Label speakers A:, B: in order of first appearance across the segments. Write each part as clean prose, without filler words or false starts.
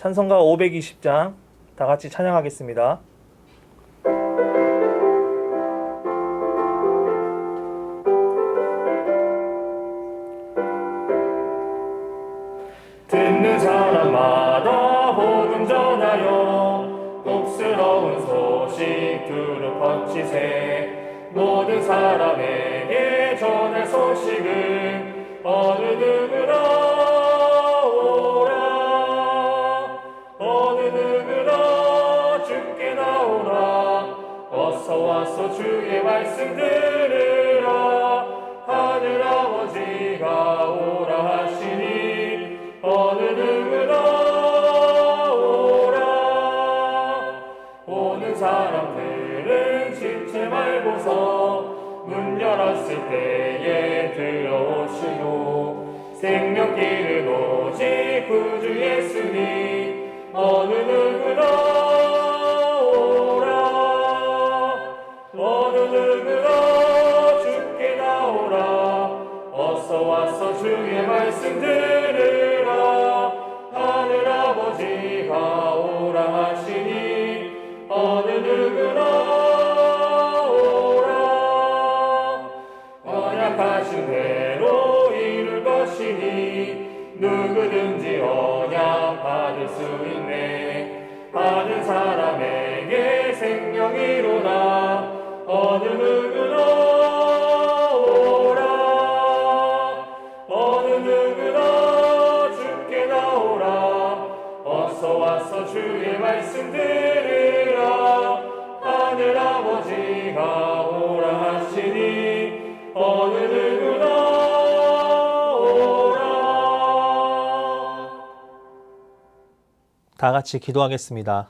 A: 찬송가 520장 다 같이 찬양하겠습니다. 듣는 사람마다 복음 전하여 복스러운 소식 두루 퍼치세. 모든 사람에게 전할 소식을 어느 누구나 오라. 어느 누구나 주께 나오라. 어서 와서 주의 말씀 들으라. 하늘 아버지가 오라 하시니 어느 누구나 오라. 오는 사람들은 지체 말고서 문 열었을 때에 들어오시고 생명길은 오직 구주 예수니 어느 누구나 오라. 어느 누구나 주께 나오라. 어서 와서 주의 말씀 들으라. 하늘 아버지가 오라 하시니 어느 누구나 오라. 언약하신 대로 이룰 것이니 누구든지 언약 받을 수 있네. 받은 사람에게 생명이로다. 어느 누구나 오라. 어느 누구나 주께 나오라. 어서 와서 주의 말씀 들으라. 하늘 아버지가 오라 하시니 어느 누구나 오라.
B: 다 같이 기도하겠습니다.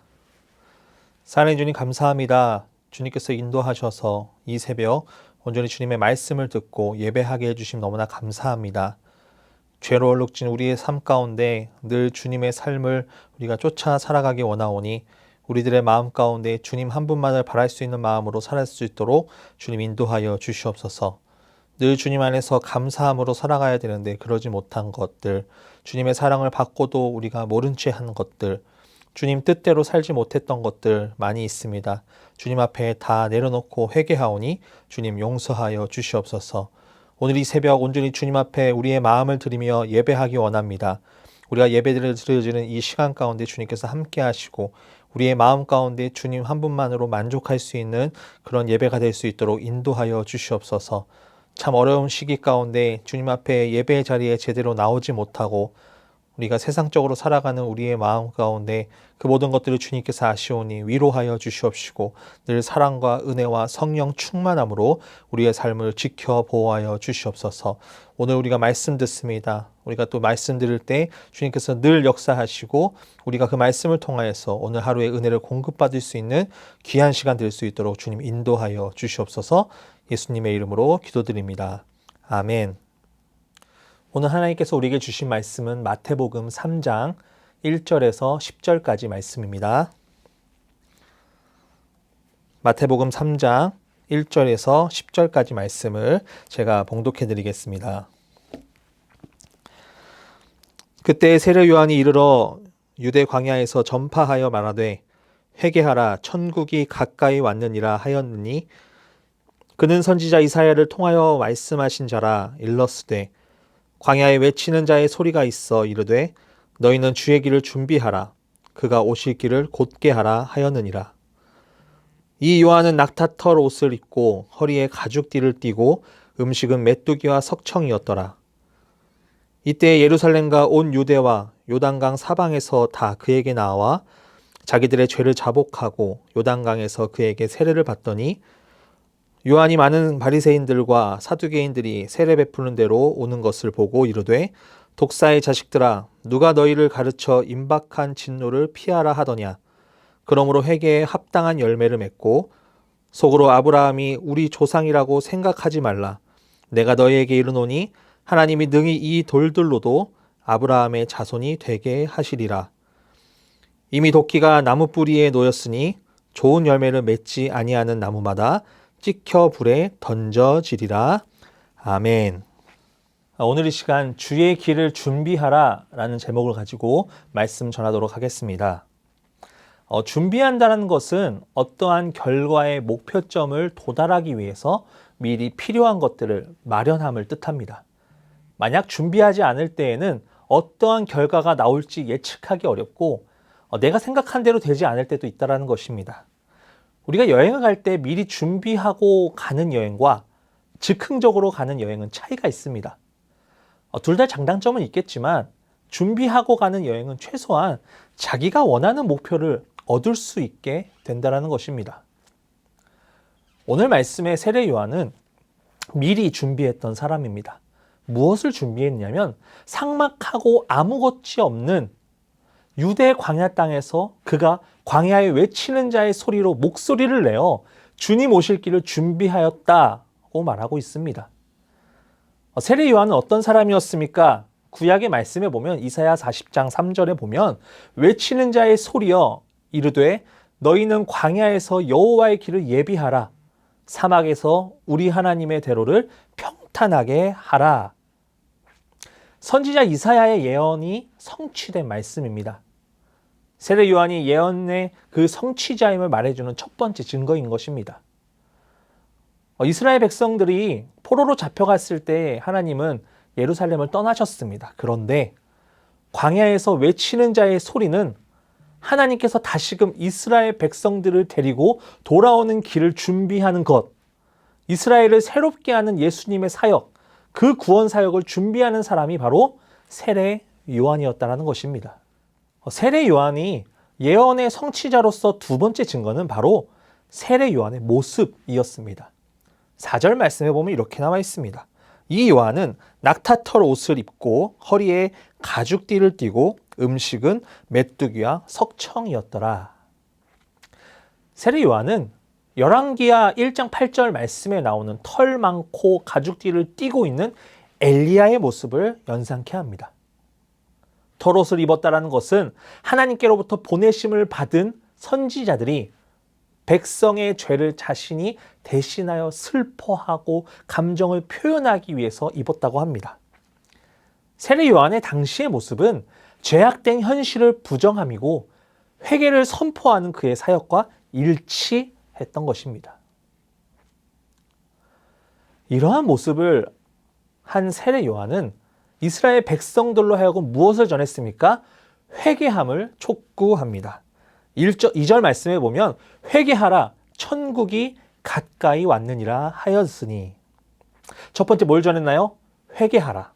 B: 사랑해 주님 감사합니다. 주님께서 인도하셔서 이 새벽 온전히 주님의 말씀을 듣고 예배하게 해주심 너무나 감사합니다. 죄로 얼룩진 우리의 삶 가운데 늘 주님의 삶을 우리가 쫓아 살아가기 원하오니 우리들의 마음 가운데 주님 한 분만을 바랄 수 있는 마음으로 살아갈 수 있도록 주님 인도하여 주시옵소서. 늘 주님 안에서 감사함으로 살아가야 되는데 그러지 못한 것들, 주님의 사랑을 받고도 우리가 모른 채 한 것들, 주님 뜻대로 살지 못했던 것들 많이 있습니다. 주님 앞에 다 내려놓고 회개하오니 주님 용서하여 주시옵소서. 오늘 이 새벽 온전히 주님 앞에 우리의 마음을 드리며 예배하기 원합니다. 우리가 예배를 드려지는 이 시간 가운데 주님께서 함께 하시고 우리의 마음 가운데 주님 한 분만으로 만족할 수 있는 그런 예배가 될 수 있도록 인도하여 주시옵소서. 참 어려운 시기 가운데 주님 앞에 예배의 자리에 제대로 나오지 못하고 우리가 세상적으로 살아가는 우리의 마음 가운데 그 모든 것들을 주님께서 아시오니 위로하여 주시옵시고 늘 사랑과 은혜와 성령 충만함으로 우리의 삶을 지켜 보호하여 주시옵소서. 오늘 우리가 말씀 듣습니다. 우리가 또 말씀 들을 때 주님께서 늘 역사하시고 우리가 그 말씀을 통하여서 오늘 하루의 은혜를 공급받을 수 있는 귀한 시간 될 수 있도록 주님 인도하여 주시옵소서. 예수님의 이름으로 기도드립니다. 아멘. 오늘 하나님께서 우리에게 주신 말씀은 마태복음 3장 1절에서 10절까지 말씀입니다. 마태복음 3장 1절에서 10절까지 말씀을 제가 봉독해 드리겠습니다. 그때 세례 요한이 이르러 유대 광야에서 전파하여 말하되 회개하라 천국이 가까이 왔느니라 하였느니 그는 선지자 이사야를 통하여 말씀하신 자라. 일러스되 광야에 외치는 자의 소리가 있어 이르되 너희는 주의 길을 준비하라. 그가 오실 길을 곧게 하라 하였느니라. 이 요한은 낙타털 옷을 입고 허리에 가죽띠를 띠고 음식은 메뚜기와 석청이었더라. 이때 예루살렘과 온 유대와 요단강 사방에서 다 그에게 나와 자기들의 죄를 자복하고 요단강에서 그에게 세례를 받더니 요한이 많은 바리새인들과 사두개인들이 세례 베푸는 대로 오는 것을 보고 이르되 독사의 자식들아 누가 너희를 가르쳐 임박한 진노를 피하라 하더냐. 그러므로 회개에 합당한 열매를 맺고 속으로 아브라함이 우리 조상이라고 생각하지 말라. 내가 너희에게 이르노니 하나님이 능히 이 돌들로도 아브라함의 자손이 되게 하시리라. 이미 도끼가 나무 뿌리에 놓였으니 좋은 열매를 맺지 아니하는 나무마다 찍혀 불에 던져지리라. 아멘. 오늘 이 시간 주의 길을 준비하라 라는 제목을 가지고 말씀 전하도록 하겠습니다. 준비한다는 것은 어떠한 결과의 목표점을 도달하기 위해서 미리 필요한 것들을 마련함을 뜻합니다. 만약 준비하지 않을 때에는 어떠한 결과가 나올지 예측하기 어렵고 내가 생각한 대로 되지 않을 때도 있다는 것입니다. 우리가 여행을 갈 때 미리 준비하고 가는 여행과 즉흥적으로 가는 여행은 차이가 있습니다. 둘 다 장단점은 있겠지만 준비하고 가는 여행은 최소한 자기가 원하는 목표를 얻을 수 있게 된다는 것입니다. 오늘 말씀의 세례 요한은 미리 준비했던 사람입니다. 무엇을 준비했냐면 삭막하고 아무것이 없는 유대 광야 땅에서 그가 광야에 외치는 자의 소리로 목소리를 내어 주님 오실 길을 준비하였다고 말하고 있습니다. 세례 요한은 어떤 사람이었습니까? 구약의 말씀에 보면 이사야 40장 3절에 보면 외치는 자의 소리여 이르되 너희는 광야에서 여호와의 길을 예비하라 사막에서 우리 하나님의 대로를 평탄하게 하라. 선지자 이사야의 예언이 성취된 말씀입니다. 세례 요한이 예언의 그 성취자임을 말해주는 첫 번째 증거인 것입니다. 이스라엘 백성들이 포로로 잡혀갔을 때 하나님은 예루살렘을 떠나셨습니다. 그런데 광야에서 외치는 자의 소리는 하나님께서 다시금 이스라엘 백성들을 데리고 돌아오는 길을 준비하는 것, 이스라엘을 새롭게 하는 예수님의 사역, 그 구원 사역을 준비하는 사람이 바로 세례 요한이었다는 것입니다. 세례 요한이 예언의 성취자로서 두 번째 증거는 바로 세례 요한의 모습이었습니다. 4절 말씀에 보면 이렇게 나와 있습니다. 이 요한은 낙타털 옷을 입고 허리에 가죽띠를 띠고 음식은 메뚜기와 석청이었더라. 세례 요한은 열왕기하 1장 8절 말씀에 나오는 털 많고 가죽띠를 띠고 있는 엘리야의 모습을 연상케 합니다. 털옷을 입었다는 것은 하나님께로부터 보내심을 받은 선지자들이 백성의 죄를 자신이 대신하여 슬퍼하고 감정을 표현하기 위해서 입었다고 합니다. 세례 요한의 당시의 모습은 죄악된 현실을 부정함이고 회개를 선포하는 그의 사역과 일치했던 것입니다. 이러한 모습을 한 세례 요한은 이스라엘 백성들로 하여금 무엇을 전했습니까? 회개함을 촉구합니다. 2절 말씀에 보면 회개하라 천국이 가까이 왔느니라 하였으니 첫 번째 뭘 전했나요? 회개하라.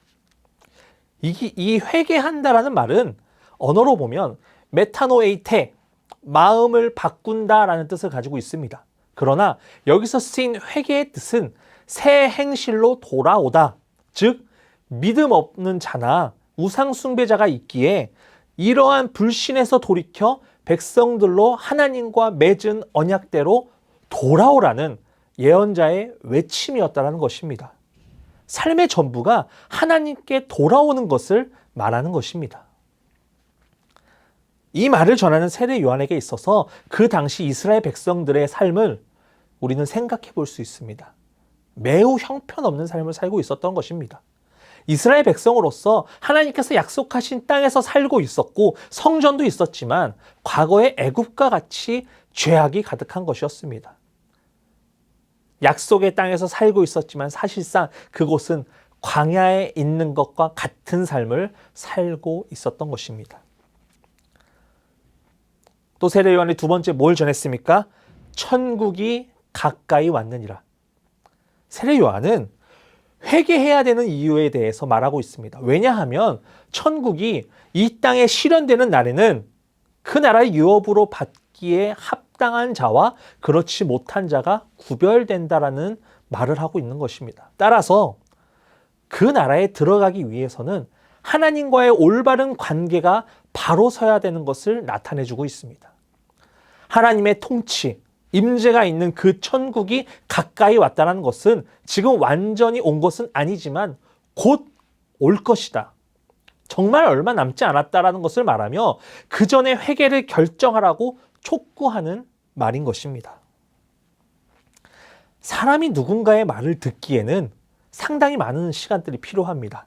B: 이 회개한다라는 말은 언어로 보면 메타노에이테 마음을 바꾼다라는 뜻을 가지고 있습니다. 그러나 여기서 쓰인 회개의 뜻은 새 행실로 돌아오다. 즉 믿음 없는 자나 우상 숭배자가 있기에 이러한 불신에서 돌이켜 백성들로 하나님과 맺은 언약대로 돌아오라는 예언자의 외침이었다는 것입니다. 삶의 전부가 하나님께 돌아오는 것을 말하는 것입니다. 이 말을 전하는 세례 요한에게 있어서 그 당시 이스라엘 백성들의 삶을 우리는 생각해 볼 수 있습니다. 매우 형편없는 삶을 살고 있었던 것입니다. 이스라엘 백성으로서 하나님께서 약속하신 땅에서 살고 있었고 성전도 있었지만 과거의 애굽과 같이 죄악이 가득한 것이었습니다. 약속의 땅에서 살고 있었지만 사실상 그곳은 광야에 있는 것과 같은 삶을 살고 있었던 것입니다. 또 세례 요한이 두 번째 뭘 전했습니까? 천국이 가까이 왔느니라. 세례 요한은 회개해야 되는 이유에 대해서 말하고 있습니다. 왜냐하면 천국이 이 땅에 실현되는 날에는 그 나라의 유업으로 받기에 합당한 자와 그렇지 못한 자가 구별된다라는 말을 하고 있는 것입니다. 따라서 그 나라에 들어가기 위해서는 하나님과의 올바른 관계가 바로 서야 되는 것을 나타내주고 있습니다. 하나님의 통치, 임재가 있는 그 천국이 가까이 왔다는 것은 지금 완전히 온 것은 아니지만 곧 올 것이다. 정말 얼마 남지 않았다라는 것을 말하며 그 전에 회개를 결정하라고 촉구하는 말인 것입니다. 사람이 누군가의 말을 듣기에는 상당히 많은 시간들이 필요합니다.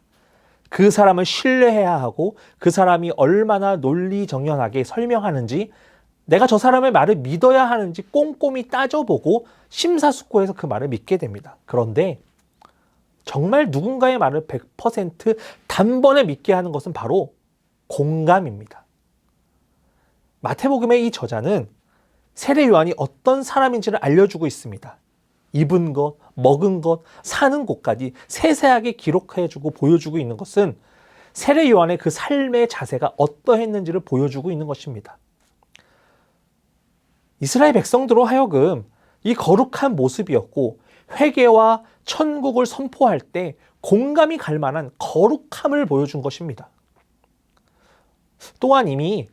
B: 그 사람을 신뢰해야 하고 그 사람이 얼마나 논리정연하게 설명하는지, 내가 저 사람의 말을 믿어야 하는지 꼼꼼히 따져보고 심사숙고해서 그 말을 믿게 됩니다. 그런데 정말 누군가의 말을 100% 단번에 믿게 하는 것은 바로 공감입니다. 마태복음의 이 저자는 세례 요한이 어떤 사람인지를 알려주고 있습니다. 입은 것, 먹은 것, 사는 곳까지 세세하게 기록해주고 보여주고 있는 것은 세례 요한의 그 삶의 자세가 어떠했는지를 보여주고 있는 것입니다. 이스라엘 백성들로 하여금 이 거룩한 모습이었고 회개와 천국을 선포할 때 공감이 갈 만한 거룩함을 보여준 것입니다. 또한 이미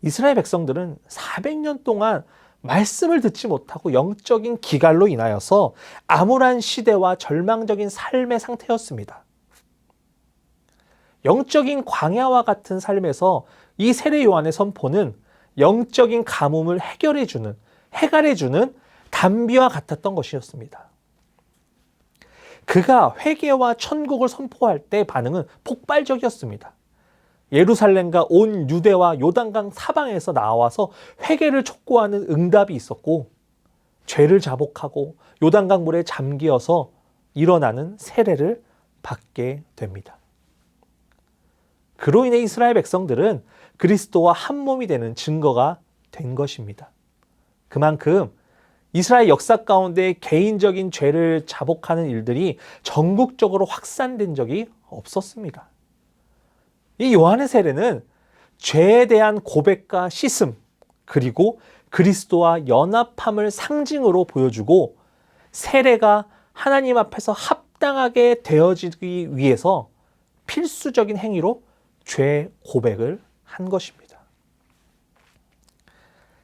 B: 이스라엘 백성들은 400년 동안 말씀을 듣지 못하고 영적인 기갈로 인하여서 암울한 시대와 절망적인 삶의 상태였습니다. 영적인 광야와 같은 삶에서 이 세례 요한의 선포는 영적인 가뭄을 해결해주는 단비와 같았던 것이었습니다. 그가 회개와 천국을 선포할 때 반응은 폭발적이었습니다. 예루살렘과 온 유대와 요단강 사방에서 나와서 회개를 촉구하는 응답이 있었고, 죄를 자복하고 요단강 물에 잠기어서 일어나는 세례를 받게 됩니다. 그로 인해 이스라엘 백성들은 그리스도와 한 몸이 되는 증거가 된 것입니다. 그만큼 이스라엘 역사 가운데 개인적인 죄를 자복하는 일들이 전국적으로 확산된 적이 없었습니다. 이 요한의 세례는 죄에 대한 고백과 씻음, 그리고 그리스도와 연합함을 상징으로 보여주고, 세례가 하나님 앞에서 합당하게 되어지기 위해서 필수적인 행위로 죄 고백을 한 것입니다.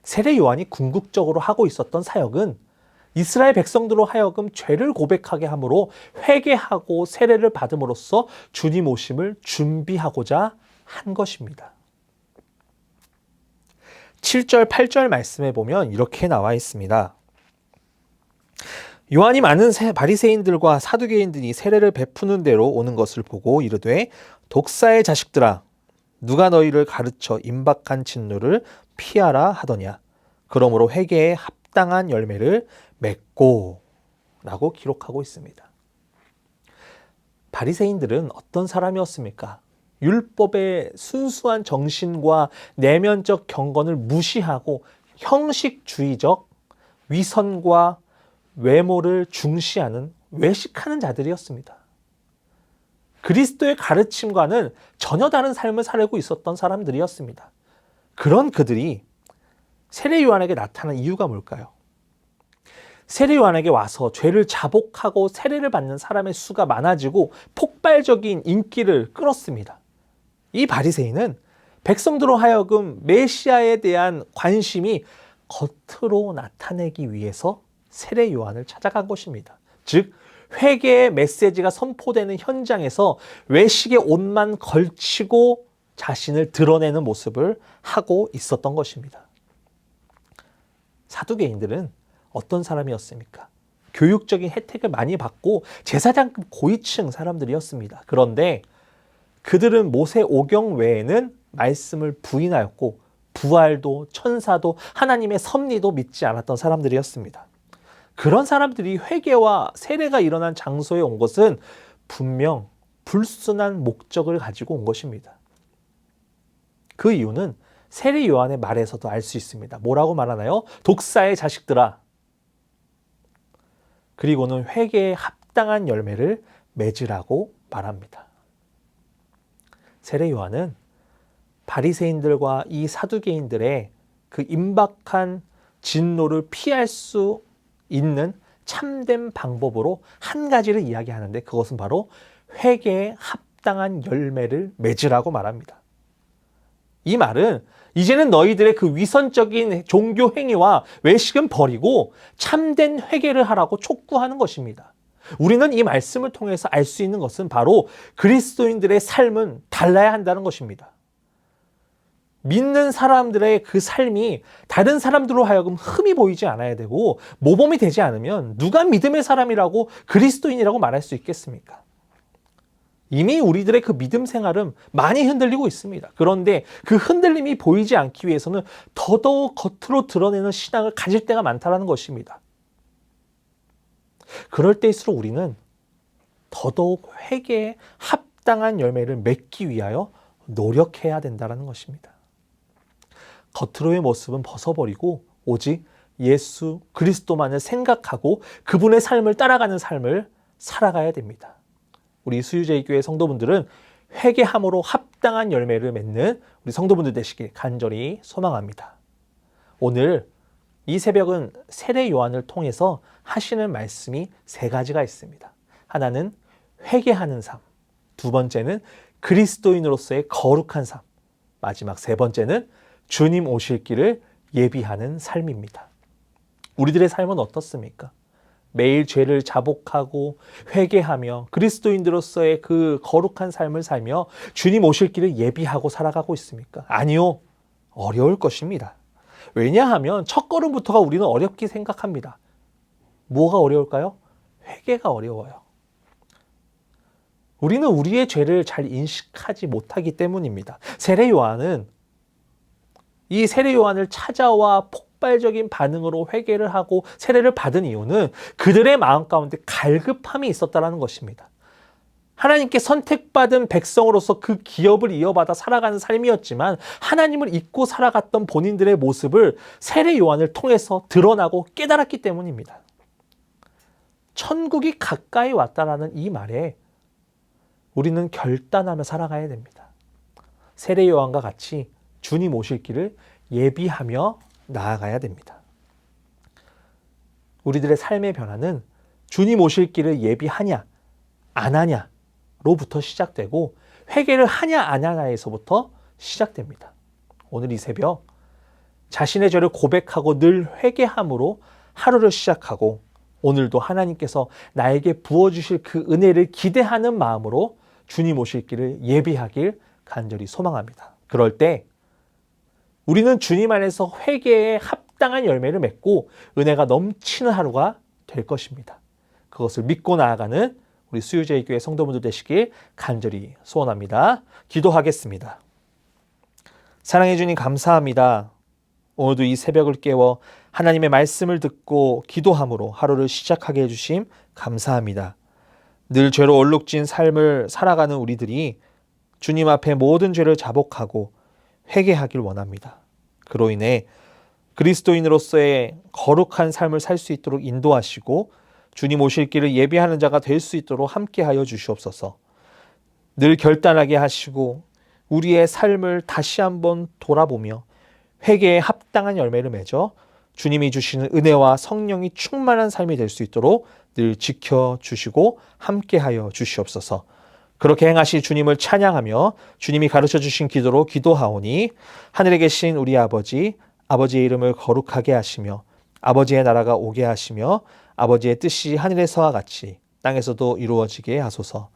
B: 세례 요한이 궁극적으로 하고 있었던 사역은 이스라엘 백성들로 하여금 죄를 고백하게 함으로 회개하고 세례를 받음으로써 주님 오심을 준비하고자 한 것입니다. 7절, 8절 말씀에 보면 이렇게 나와 있습니다. 요한이 많은 바리새인들과 사두개인들이 세례를 베푸는 대로 오는 것을 보고 이르되, 독사의 자식들아, 누가 너희를 가르쳐 임박한 진노를 피하라 하더냐. 그러므로 회개에 합당한 열매를 맺고 라고 기록하고 있습니다. 바리새인들은 어떤 사람이었습니까? 율법의 순수한 정신과 내면적 경건을 무시하고 형식주의적 위선과 외모를 중시하는 외식하는 자들이었습니다. 그리스도의 가르침과는 전혀 다른 삶을 살고 있었던 사람들이었습니다. 그런 그들이 세례 요한에게 나타난 이유가 뭘까요? 세례 요한에게 와서 죄를 자복하고 세례를 받는 사람의 수가 많아지고 폭발적인 인기를 끌었습니다. 이 바리새인은 백성들로 하여금 메시아에 대한 관심이 겉으로 나타내기 위해서 세례 요한을 찾아간 것입니다. 즉 회개의 메시지가 선포되는 현장에서 외식의 옷만 걸치고 자신을 드러내는 모습을 하고 있었던 것입니다. 사두개인들은 어떤 사람이었습니까? 교육적인 혜택을 많이 받고 제사장급 고위층 사람들이었습니다. 그런데 그들은 모세 오경 외에는 말씀을 부인하였고 부활도 천사도 하나님의 섭리도 믿지 않았던 사람들이었습니다. 그런 사람들이 회개와 세례가 일어난 장소에 온 것은 분명 불순한 목적을 가지고 온 것입니다. 그 이유는 세례 요한의 말에서도 알 수 있습니다. 뭐라고 말하나요? 독사의 자식들아. 그리고는 회개에 합당한 열매를 맺으라고 말합니다. 세례 요한은 바리새인들과 이 사두개인들의 그 임박한 진노를 피할 수 있는 참된 방법으로 한 가지를 이야기하는데, 그것은 바로 회개에 합당한 열매를 맺으라고 말합니다. 이 말은 이제는 너희들의 그 위선적인 종교 행위와 외식은 버리고 참된 회개를 하라고 촉구하는 것입니다. 우리는 이 말씀을 통해서 알 수 있는 것은 바로 그리스도인들의 삶은 달라야 한다는 것입니다. 믿는 사람들의 그 삶이 다른 사람들로 하여금 흠이 보이지 않아야 되고 모범이 되지 않으면 누가 믿음의 사람이라고 그리스도인이라고 말할 수 있겠습니까? 이미 우리들의 그 믿음 생활은 많이 흔들리고 있습니다. 그런데 그 흔들림이 보이지 않기 위해서는 더더욱 겉으로 드러내는 신앙을 가질 때가 많다는 것입니다. 그럴 때일수록 우리는 더더욱 회개에 합당한 열매를 맺기 위하여 노력해야 된다는 것입니다. 겉으로의 모습은 벗어버리고 오직 예수 그리스도만을 생각하고 그분의 삶을 따라가는 삶을 살아가야 됩니다. 우리 수유제일교회 성도분들은 회개함으로 합당한 열매를 맺는 우리 성도분들 되시길 간절히 소망합니다. 오늘 이 새벽은 세례 요한을 통해서 하시는 말씀이 세 가지가 있습니다. 하나는 회개하는 삶, 두 번째는 그리스도인으로서의 거룩한 삶, 마지막 세 번째는 주님 오실 길을 예비하는 삶입니다. 우리들의 삶은 어떻습니까? 매일 죄를 자복하고 회개하며 그리스도인들로서의 그 거룩한 삶을 살며 주님 오실 길을 예비하고 살아가고 있습니까? 아니요. 어려울 것입니다. 왜냐하면 첫 걸음부터가 우리는 어렵게 생각합니다. 뭐가 어려울까요? 회개가 어려워요. 우리는 우리의 죄를 잘 인식하지 못하기 때문입니다. 세례 요한은 이 세례 요한을 찾아와 폭발적인 반응으로 회개를 하고 세례를 받은 이유는 그들의 마음 가운데 갈급함이 있었다는 것입니다. 하나님께 선택받은 백성으로서 그 기업을 이어받아 살아가는 삶이었지만 하나님을 잊고 살아갔던 본인들의 모습을 세례 요한을 통해서 드러나고 깨달았기 때문입니다. 천국이 가까이 왔다라는 이 말에 우리는 결단하며 살아가야 됩니다. 세례 요한과 같이 주님 오실 길을 예비하며 나아가야 됩니다. 우리들의 삶의 변화는 주님 오실 길을 예비하냐 안 하냐로부터 시작되고 회개를 하냐 안 하냐에서부터 시작됩니다. 오늘 이 새벽 자신의 죄를 고백하고 늘 회개함으로 하루를 시작하고 오늘도 하나님께서 나에게 부어주실 그 은혜를 기대하는 마음으로 주님 오실 길을 예비하길 간절히 소망합니다. 그럴 때 우리는 주님 안에서 회개에 합당한 열매를 맺고 은혜가 넘치는 하루가 될 것입니다. 그것을 믿고 나아가는 우리 수유제일교회 성도분들 되시길 간절히 소원합니다. 기도하겠습니다. 사랑해 주님 감사합니다. 오늘도 이 새벽을 깨워 하나님의 말씀을 듣고 기도함으로 하루를 시작하게 해주심 감사합니다. 늘 죄로 얼룩진 삶을 살아가는 우리들이 주님 앞에 모든 죄를 자복하고 회개하길 원합니다. 그로 인해 그리스도인으로서의 거룩한 삶을 살 수 있도록 인도하시고 주님 오실 길을 예비하는 자가 될 수 있도록 함께하여 주시옵소서. 늘 결단하게 하시고 우리의 삶을 다시 한번 돌아보며 회개에 합당한 열매를 맺어 주님이 주시는 은혜와 성령이 충만한 삶이 될 수 있도록 늘 지켜주시고 함께하여 주시옵소서. 그렇게 행하실 주님을 찬양하며 주님이 가르쳐 주신 기도로 기도하오니 하늘에 계신 우리 아버지, 아버지의 이름을 거룩하게 하시며 아버지의 나라가 오게 하시며 아버지의 뜻이 하늘에서와 같이 땅에서도 이루어지게 하소서.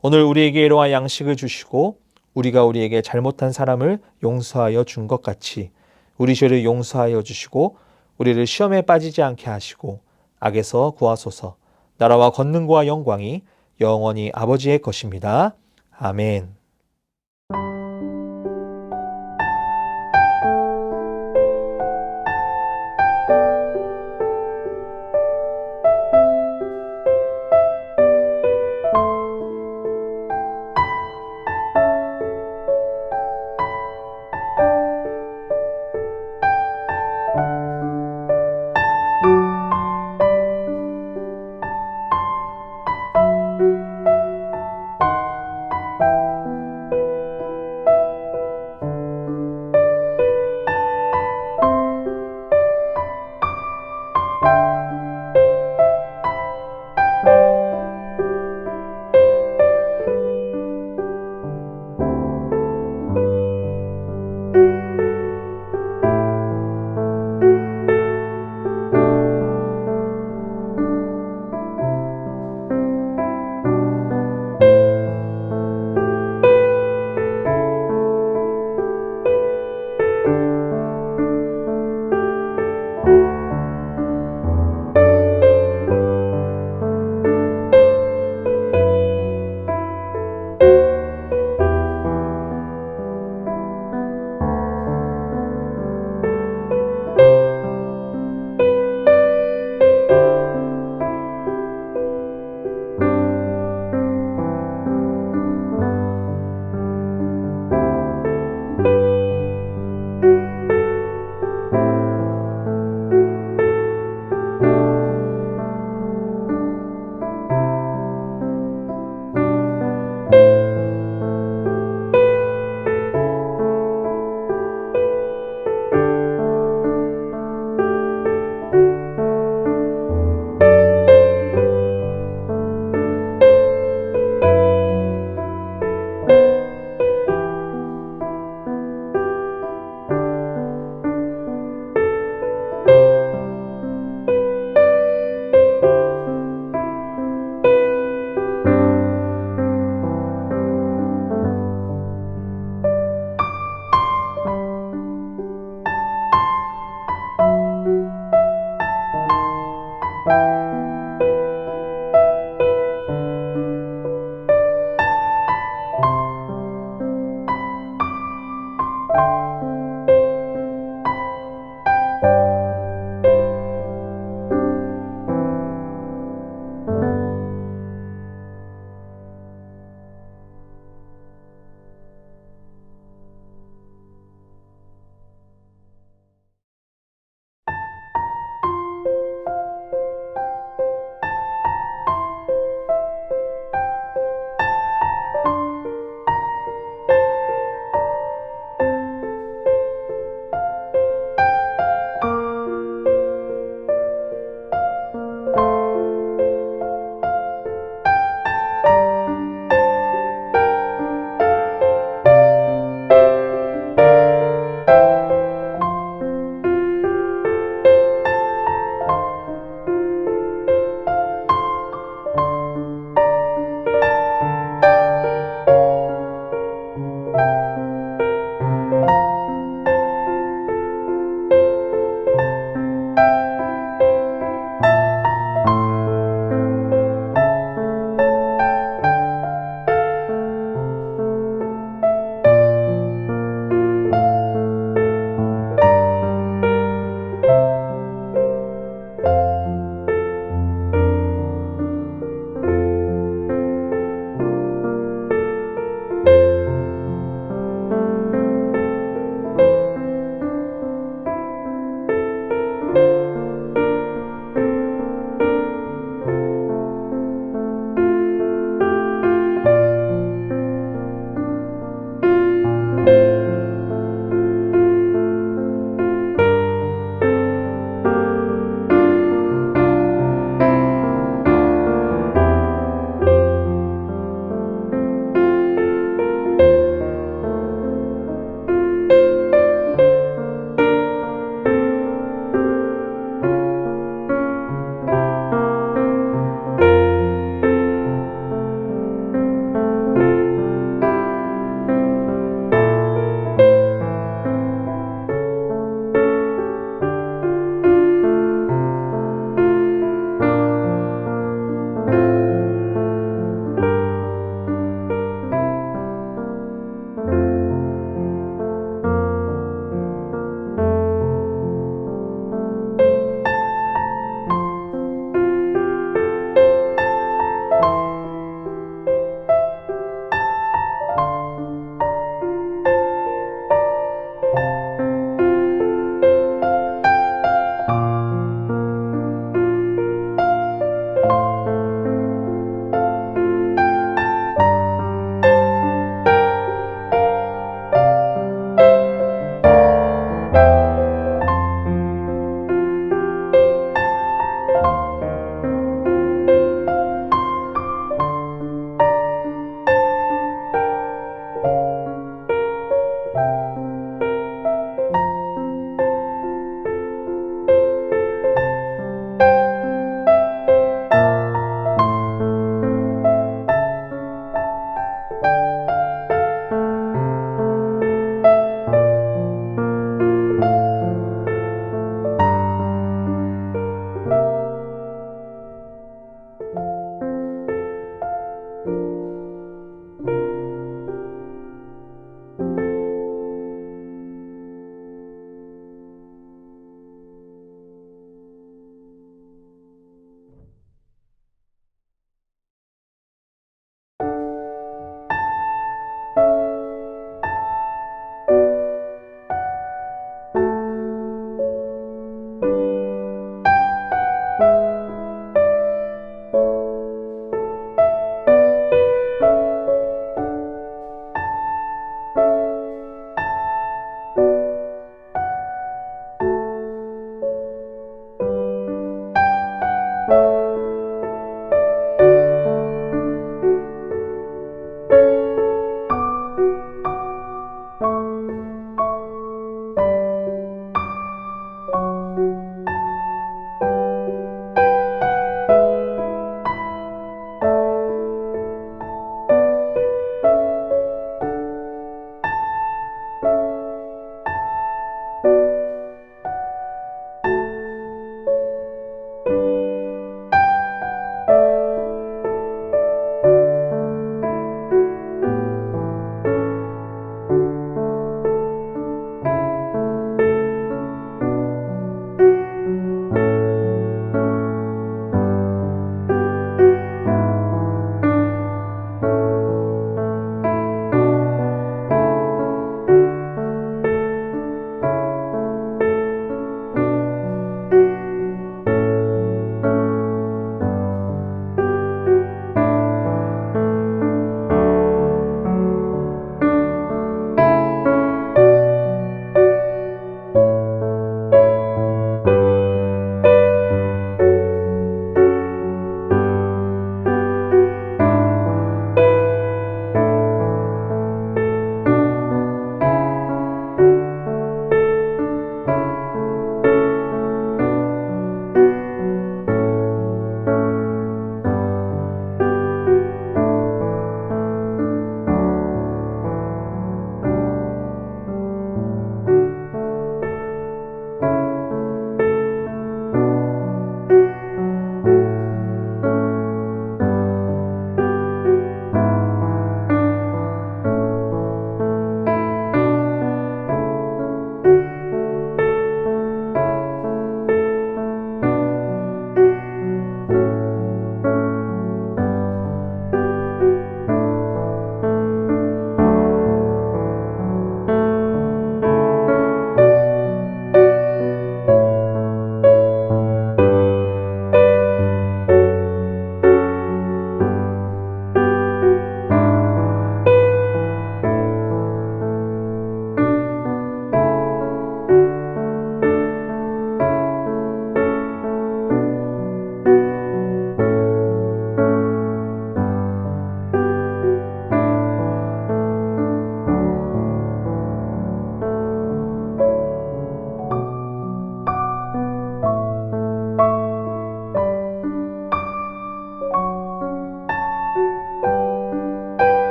B: 오늘 우리에게 이러한 양식을 주시고 우리가 우리에게 잘못한 사람을 용서하여 준 것 같이 우리 죄를 용서하여 주시고 우리를 시험에 빠지지 않게 하시고 악에서 구하소서. 나라와 권능과 영광이 영원히 아버지의 것입니다. 아멘.